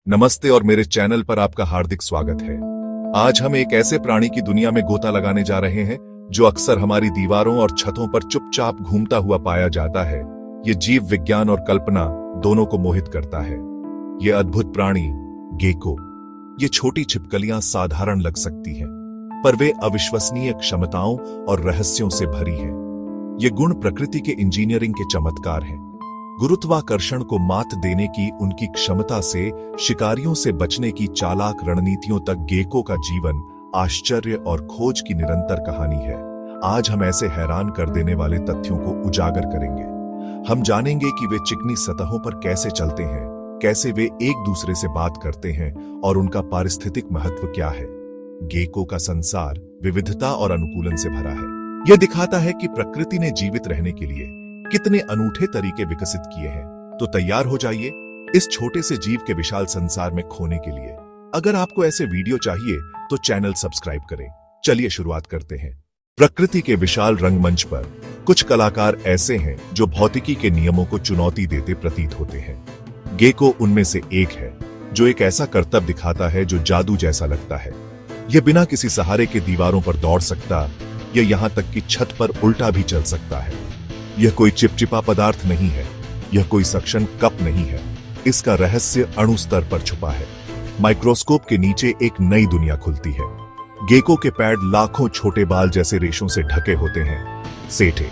नमस्ते और मेरे चैनल पर आपका हार्दिक स्वागत है। आज हम एक ऐसे प्राणी की दुनिया में गोता लगाने जा रहे हैं जो अक्सर हमारी दीवारों और छतों पर चुपचाप घूमता हुआ पाया जाता है। ये जीव विज्ञान और कल्पना दोनों को मोहित करता है। ये अद्भुत प्राणी गेको। ये छोटी छिपकलियां साधारण लग सकती हैं, पर वे अविश्वसनीय क्षमताओं और रहस्यों से भरी हैं। ये गुण प्रकृति के इंजीनियरिंग के चमत्कार हैं। गुरुत्वाकर्षण को मात देने की उनकी क्षमता से शिकारियों से बचने की चालाक रणनीतियों तक गेको का जीवन आश्चर्य और खोज की निरंतर कहानी है। आज हम ऐसे हैरान कर देने वाले तथ्यों को उजागर करेंगे। हम जानेंगे कि वे चिकनी सतहों पर कैसे चलते हैं, कैसे वे एक दूसरे से बात करते हैं और उनका पारिस्थितिक महत्व क्या है। गेको का संसार विविधता और अनुकूलन से भरा है। यह दिखाता है कि प्रकृति ने जीवित रहने के लिए कितने अनूठे तरीके विकसित किए हैं। तो तैयार हो जाइए इस छोटे से जीव के विशाल संसार में खोने के लिए। अगर आपको ऐसे वीडियो चाहिए तो चैनल सब्सक्राइब करें। चलिए शुरुआत करते हैं। प्रकृति के विशाल रंगमंच पर कुछ कलाकार ऐसे हैं जो भौतिकी के नियमों को चुनौती देते प्रतीत होते हैं। गेको उनमें से एक है जो एक ऐसा करतब दिखाता है जो जादू जैसा लगता है। यह बिना किसी सहारे के दीवारों पर दौड़ सकता, यह यहां तक कि छत पर उल्टा भी चल सकता है। यह कोई चिपचिपा पदार्थ नहीं है, यह कोई सक्शन कप नहीं है। इसका रहस्य अणु स्तर पर छुपा है। माइक्रोस्कोप के नीचे एक नई दुनिया खुलती है। गेको के पैड लाखों छोटे बाल जैसे रेशों से ढके होते हैं। सेठे,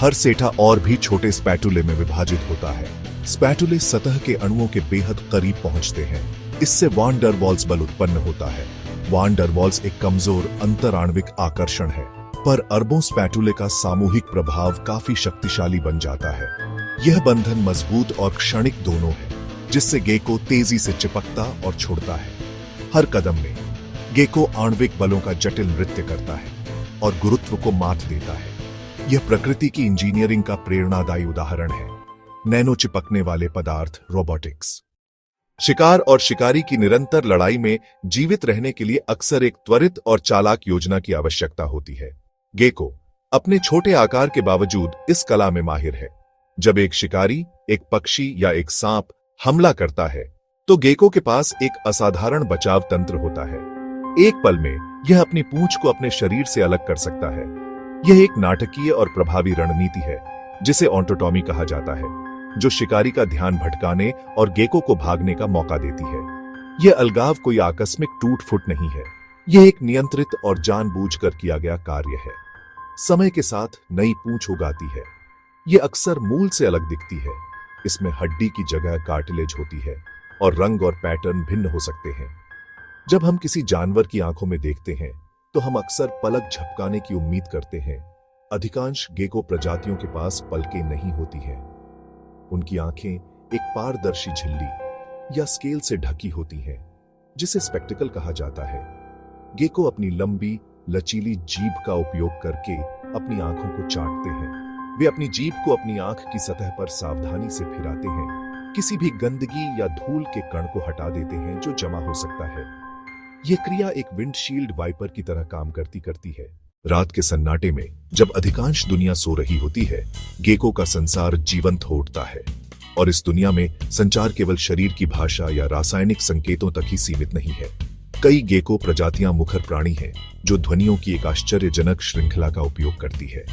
हर सेठा और भी छोटे स्पैटुले में विभाजित होता है। स्पैटुले सतह के अणुओं के बेहद करीब पहुंचते हैं। इससे वान डर वाल्स बल उत्पन्न होता है। वान डर वाल्स एक कमजोर अंतराण्विक आकर्षण है, पर अरबों स्पैटुले का सामूहिक प्रभाव काफी शक्तिशाली बन जाता है। यह बंधन मजबूत और क्षणिक दोनों है, जिससे गेको तेजी से चिपकता और छोड़ता है। हर कदम में गेको आणविक बलों का जटिल नृत्य करता है और गुरुत्व को मात देता है। यह प्रकृति की इंजीनियरिंग का प्रेरणादायी उदाहरण है। नैनो चिपकने वाले पदार्थ, रोबोटिक्स। शिकार और शिकारी की निरंतर लड़ाई में जीवित रहने के लिए अक्सर एक त्वरित और चालाक योजना की आवश्यकता होती है। गेको अपने छोटे आकार के बावजूद इस कला में माहिर है। जब एक शिकारी, एक पक्षी या एक सांप हमला करता है तो गेको के पास एक असाधारण बचाव तंत्र होता है। एक पल में यह अपनी पूंछ को अपने शरीर से अलग कर सकता है। यह एक नाटकीय और प्रभावी रणनीति है जिसे ऑटोटॉमी कहा जाता है, जो शिकारी का ध्यान भटकाने और गेको को भागने का मौका देती है। यह अलगाव कोई आकस्मिक टूट फुट नहीं है, यह एक नियंत्रित और जानबूझकर किया गया कार्य है। समय के साथ नई पूंछ उगाती है। यह अक्सर मूल से अलग दिखती है। इसमें हड्डी की जगह कार्टिलेज होती है और रंग और पैटर्न भिन्न हो सकते हैं। जब हम किसी जानवर की आंखों में देखते हैं तो हम अक्सर पलक झपकाने की उम्मीद करते हैं। अधिकांश गेको प्रजातियों के पास पलकें नहीं होती हैं। उनकी आंखें एक पारदर्शी झिल्ली या स्केल से ढकी होती हैं, जिसे स्पेक्टिकल कहा जाता है। गेको अपनी लंबी लचीली जीभ का उपयोग करके अपनी आंखों को चाटते हैं। वे अपनी जीभ को अपनी आंख की सतह पर सावधानी से फिराते हैं, किसी भी गंदगी या धूल के कण को हटा देते हैं जो जमा हो सकता है। यह क्रिया एक विंडशील्ड वाइपर की तरह काम करती है। रात के सन्नाटे में जब अधिकांश दुनिया सो रही होती है, गेको का संसार जीवंत हो उठता है। और इस दुनिया में संचार केवल शरीर की भाषा या रासायनिक संकेतों तक ही सीमित नहीं है। कई गेको प्रजातियां मुखर प्राणी हैं जो ध्वनियों की एक आश्चर्यजनक श्रृंखला का उपयोग करती है।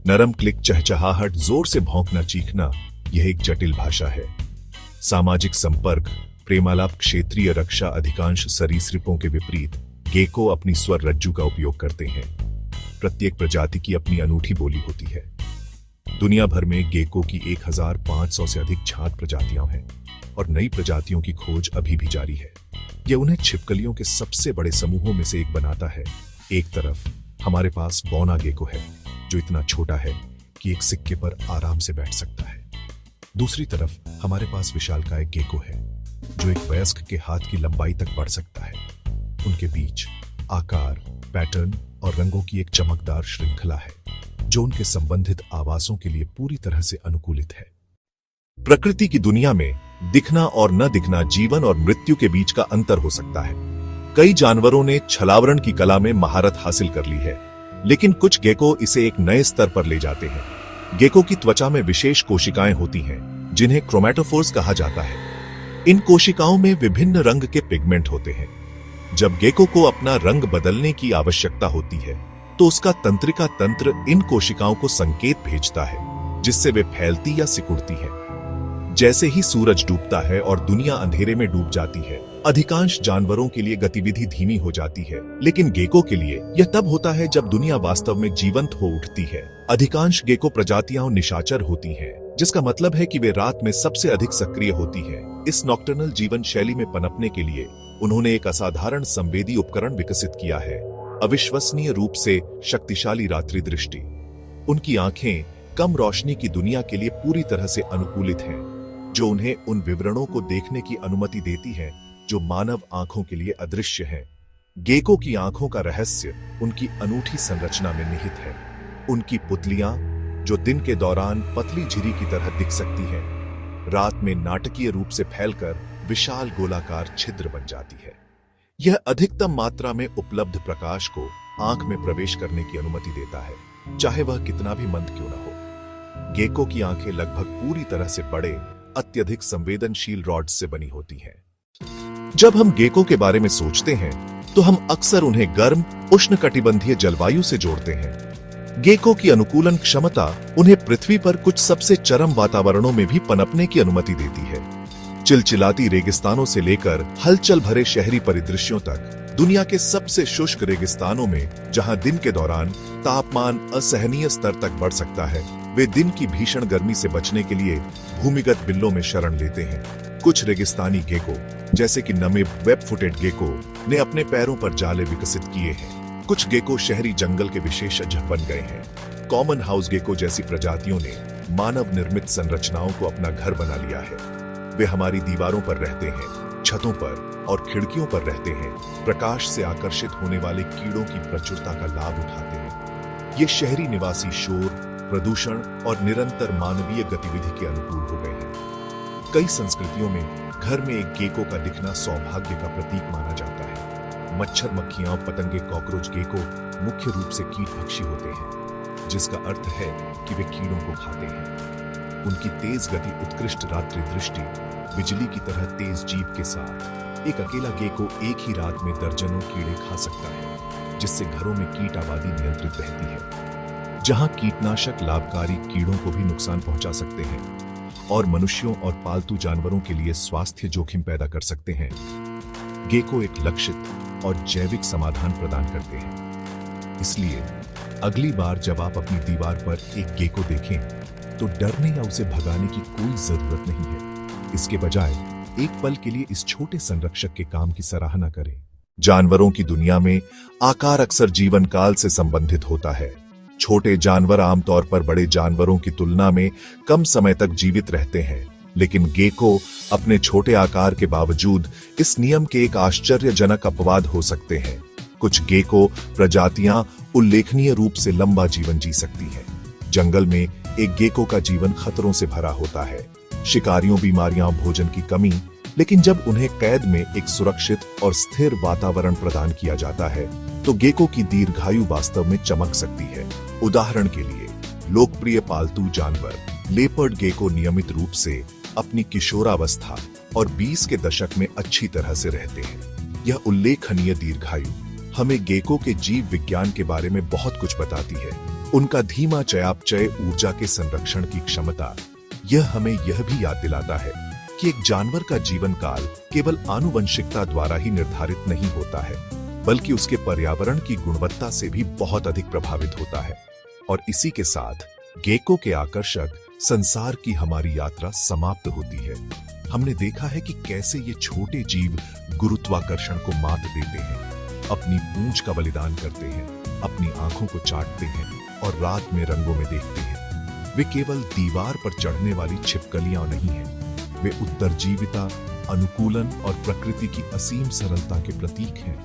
नरम क्लिक, चहचहाहट, जोर से भौंकना, चीखना, यह एक जटिल भाषा है। सामाजिक संपर्क, प्रेमालाप, क्षेत्रीय रक्षा। अधिकांश सरीसृपों के विपरीत गेको अपनी स्वर रज्जु का उपयोग करते हैं। प्रत्येक प्रजाति की अपनी अनूठी बोली होती है। दुनिया भर में गेको की 1500 से अधिक छांट प्रजातियां हैं और नई प्रजातियों की खोज अभी भी जारी है। यह उन्हें छिपकलियों के सबसे बड़े समूहों में से एक बनाता है। एक तरफ हमारे पास बौना गेको है जो इतना छोटा है कि एक सिक्के पर आराम से बैठ सकता है। दूसरी तरफ हमारे पास विशालकाय गेको है जो एक वयस्क के हाथ की लंबाई तक बढ़ सकता है। उनके बीच आकार, पैटर्न और रंगों की एक चमकदार श्रृंखला है जो उनके संबंधित आवासों के लिए पूरी तरह से अनुकूलित है। प्रकृति की दुनिया में दिखना और न दिखना, जीवन और मृत्यु के बीच का अंतर हो सकता है। कई जानवरों ने छलावरण की कला में महारत हासिल कर ली है, लेकिन कुछ गेको इसे एक नए स्तर पर ले जाते हैं। गेको की त्वचा में विशेष कोशिकाएं होती हैं जिन्हें क्रोमैटोफोर्स कहा जाता है। इन कोशिकाओं में विभिन्न रंग के पिगमेंट होते हैं। जब गेको को अपना रंग बदलने की आवश्यकता होती है तो उसका तंत्रिका तंत्र इन कोशिकाओं को संकेत भेजता है, जिससे वे फैलती या सिकुड़ती है। जैसे ही सूरज डूबता है और दुनिया अंधेरे में डूब जाती है, अधिकांश जानवरों के लिए गतिविधि धीमी हो जाती है, लेकिन गेको के लिए यह तब होता है जब दुनिया वास्तव में जीवंत हो उठती है। अधिकांश गेको प्रजातियां निशाचर होती हैं, जिसका मतलब है कि वे रात में सबसे अधिक सक्रिय होती हैं। इस नॉक्टर्नल जीवन शैली में पनपने के लिए उन्होंने एक असाधारण संवेदी उपकरण विकसित किया है, अविश्वसनीय रूप से शक्तिशाली रात्रि दृष्टि। उनकी आंखें कम रोशनी की दुनिया के लिए पूरी तरह से अनुकूलित हैं, जो उन्हें उन विवरणों को देखने की अनुमति देती है जो मानव आंखों के लिए अदृश्य हैं। गेको की आंखों का रहस्य उनकी अनूठी संरचना में निहित है। उनकी पुतलियां, जो दिन के दौरान पतली झिरी की तरह दिख सकती हैं, रात में नाटकीय रूप से फैलकर विशाल गोलाकार छिद्र बन जाती है। यह अधिकतम मात्रा में उपलब्ध प्रकाश को आंख में प्रवेश करने की अनुमति देता है, चाहे वह कितना भी मंद क्यों न हो। गेको की आंखें लगभग पूरी तरह से बड़े, अत्यधिक संवेदनशील रॉड्स से बनी होती हैं। जब हम गेको के बारे में सोचते हैं तो हम अक्सर उन्हें गर्म, उष्णकटिबंधीय जलवायु से जोड़ते हैं। गेको की अनुकूलन क्षमता उन्हें पृथ्वी पर कुछ सबसे चरम वातावरणों में भी पनपने की अनुमति देती है। चिलचिलाती रेगिस्तानों से लेकर हलचल भरे शहरी परिदृश्यों तक, दुनिया के सबसे शुष्क रेगिस्तानों में, जहां दिन के दौरान तापमान असहनीय स्तर तक बढ़ सकता है, वे दिन की भीषण गर्मी से बचने के लिए भूमिगत बिल्लों में शरण लेते हैं। कुछ रेगिस्तानी गेको, जैसे कि नमे वेब फुटेड गेको, ने अपने पैरों पर जाले विकसित किए हैं। कुछ गेको शहरी जंगल के विशेषज्ञ बन गए हैं। कॉमन हाउस गेको जैसी प्रजातियों ने मानव निर्मित संरचनाओं को अपना घर बना लिया है। वे हमारी दीवारों पर रहते हैं, छतों पर और खिड़कियों पर रहते हैं, प्रकाश से आकर्षित होने वाले कीड़ों की प्रचुरता का लाभ उठाते हैं। ये शहरी निवासी शोर, प्रदूषण और निरंतर मानवीय गतिविधि के अनुकूल हो गए हैं। कई संस्कृतियों में घर में एक गेको का दिखना सौभाग्य का प्रतीक माना जाता है। मच्छर, मक्खियां और पतंगे कॉकरोच गेको मुख्य रूप से कीट भक्षी होते हैं, जिसका अर्थ है कि वे कीड़ों को खाते हैं। उनकी तेज गति, उत्कृष्ट रात्रि दृष्टि, बिजली की तरह तेज जीभ के साथ एक अकेला गेको एक ही रात में दर्जनों कीड़े खा सकता है, जिससे घरों में कीट आबादी नियंत्रित रहती है। जहां कीटनाशक लाभकारी कीड़ों को भी नुकसान पहुंचा सकते हैं और मनुष्यों और पालतू जानवरों के लिए स्वास्थ्य जोखिम पैदा कर सकते हैं, गेको एक लक्षित और जैविक समाधान प्रदान करते हैं। इसलिए अगली बार जब आप अपनी दीवार पर एक गेको देखें तो डरने या उसे भगाने की कोई जरूरत नहीं है। इसके बजाय एक पल के लिए इस छोटे संरक्षक के काम की सराहना करें। जानवरों की दुनिया में आकार अक्सर जीवन काल से संबंधित होता है। छोटे जानवर आमतौर पर बड़े जानवरों की तुलना में कम समय तक जीवित रहते हैं, लेकिन गेको अपने छोटे आकार के बावजूद इस नियम के एक आश्चर्यजनक अपवाद हो सकते हैं। कुछ गेको प्रजातियां उल्लेखनीय रूप से लंबा जीवन जी सकती हैं। जंगल में एक गेको का जीवन खतरों से भरा होता है, शिकारियों, बीमारियां, भोजन की कमी, लेकिन जब उन्हें कैद में एक सुरक्षित और स्थिर वातावरण प्रदान किया जाता है तो गेको की दीर्घायु वास्तव में चमक सकती है। उदाहरण के लिए, लोकप्रिय पालतू जानवर लेपर्ड गेको नियमित रूप से अपनी किशोरावस्था और 20 के दशक में अच्छी तरह से रहते हैं। यह उल्लेखनीय दीर्घायु हमें गेको के जीव विज्ञान के बारे में बहुत कुछ बताती है। उनका धीमा चयापचय, ऊर्जा के संरक्षण की क्षमता, यह हमें यह भी याद दिलाता है कि एक जानवर का जीवन काल केवल आनुवंशिकता द्वारा ही निर्धारित नहीं होता है, बल्कि उसके पर्यावरण की गुणवत्ता से भी बहुत अधिक प्रभावित होता है। और इसी के साथ गेको के आकर्षक संसार की हमारी यात्रा समाप्त होती है। हमने देखा है कि कैसे ये छोटे जीव गुरुत्वाकर्षण को मात देते हैं, अपनी पूंछ का बलिदान करते हैं, अपनी आंखों को चाटते हैं और रात में रंगों में देखते हैं। वे केवल दीवार पर चढ़ने वाली छिपकलियां नहीं हैं, वे उत्तरजीविता, अनुकूलन और प्रकृति की असीम सरलता के प्रतीक हैं।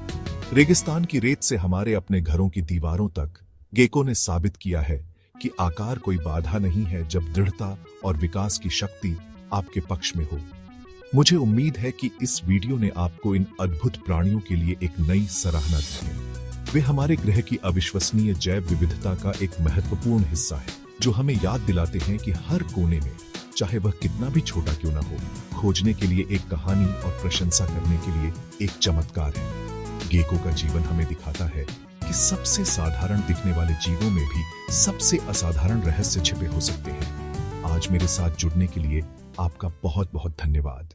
रेगिस्तान की रेत से हमारे अपने घरों की दीवारों तक गेको ने साबित किया है कि आकार कोई बाधा नहीं है जब दृढ़ता और विकास की शक्ति आपके पक्ष में हो। मुझे उम्मीद है कि इस वीडियो ने आपको इन अद्भुत प्राणियों के लिए एक नई सराहना दी है। वे हमारे ग्रह की अविश्वसनीय जैव विविधता का एक महत्वपूर्ण हिस्सा है, जो हमें याद दिलाते हैं कि हर कोने में चाहे वह कितना भी छोटा क्यों ना हो, खोजने के लिए एक कहानी और प्रशंसा करने के लिए एक चमत्कार है। गेको का जीवन हमें दिखाता है कि सबसे साधारण दिखने वाले जीवों में भी सबसे असाधारण रहस्य छिपे हो सकते हैं। आज मेरे साथ जुड़ने के लिए आपका बहुत बहुत धन्यवाद।